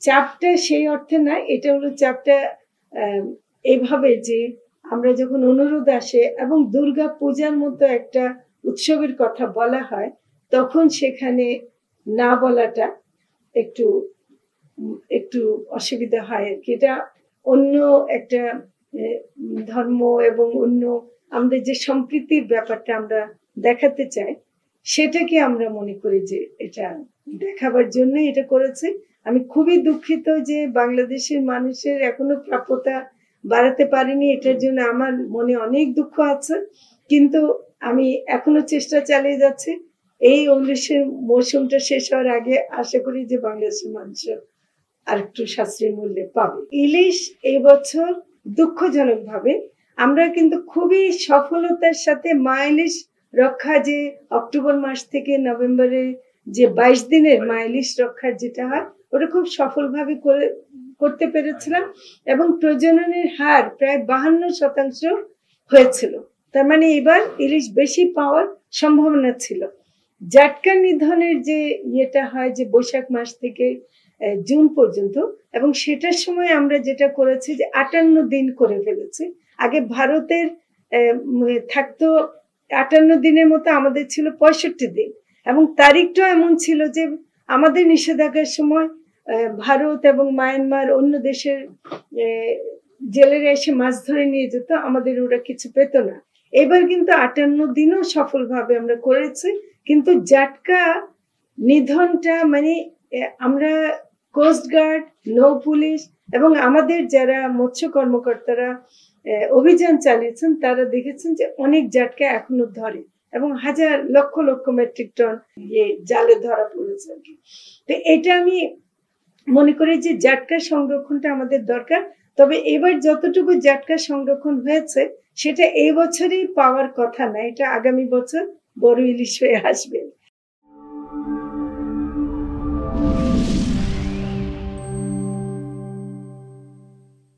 চাপটা সেই অর্থে না, এটা হলো চাপটা এইভাবে যে আমরা যখন অনুরোধ আসে এবং দুর্গা পূজার মতো একটা উৎসবের কথা বলা হয়, তখন সেখানে না বলাটা একটু একটু অসুবিধা হয় আর কি। এটা অন্য একটা ধর্ম এবং অন্য আমাদের যে সম্প্রীতির ব্যাপারটা আমরা দেখাতে চাই, সেটাকে আমরা মনে করি যে এটা দেখাবার জন্য এটা করেছে। আমি খুবই দুঃখিত যে বাংলাদেশের মানুষের এখনো প্রাপ্যতা বাড়াতে পারিনি, এটার জন্য আমার মনে অনেক দুঃখ আছে। কিন্তু আমি এখনো চেষ্টা চালিয়ে যাচ্ছি। এই অনুষ্ঠান মৌসুমটা শেষ হওয়ার আগে আশা করি যে বাংলাদেশের মানুষ আর একটু সাশ্রয়ী মূল্যে পাবে। ইলিশ এই বছর দুঃখজনক ভাবে আমরা কিন্তু খুবই সফলতার সাথে মা ইলিশ রক্ষা, যে অক্টোবর মাস থেকে নভেম্বরে যে 22 দিনের মা ইলিশ রক্ষার যেটা হয়, ওটা খুব সফলভাবে করতে পেরেছিলাম এবং প্রজননের হার প্রায় 52% হয়েছিল। তার মানে এবার ইলিশ বেশি পাওয়ার সম্ভাবনা ছিল। জাটকা নিধনের যে ইয়েটা হয় যে বৈশাখ মাস থেকে জুন পর্যন্ত, এবং সেটার সময় আমরা যেটা করেছি যে 58 দিন করে ফেলেছি। আগে ভারতের থাকতো 58 দিনের মতো, আমাদের ছিল 65 দিন, এবং তারিখটা এমন ছিল যে আমাদের নিষেধাজ্ঞার সময় ভারত এবং মায়ানমার অন্য দেশের জেলেরা এসে মাছ ধরে নিয়ে যেত, আমাদের ওরা কিছু পেত না। এবার কিন্তু 58 দিনও সফলভাবে আমরা করেছি। কিন্তু জাটকা নিধনটা মানে আমরা কোস্টগার্ড, নৌ পুলিশ এবং আমাদের যারা মৎস্য কর্মকর্তারা অভিযান চালিয়েছেন, তারা দেখেছেন যে অনেক জাটকা এখনো ধরে এবং হাজার লক্ষ লক্ষ মেট্রিক টন জালে ধরা পড়েছে আর কি। তো এটা আমি মনে করি যে জাটকা সংরক্ষণটা আমাদের দরকার। তবে এবার যতটুকু জাটকা সংরক্ষণ হয়েছে সেটা এই বছরই পাওয়ার কথা না, এটা আগামী বছর বড় ইলিশ হয়ে আসবে।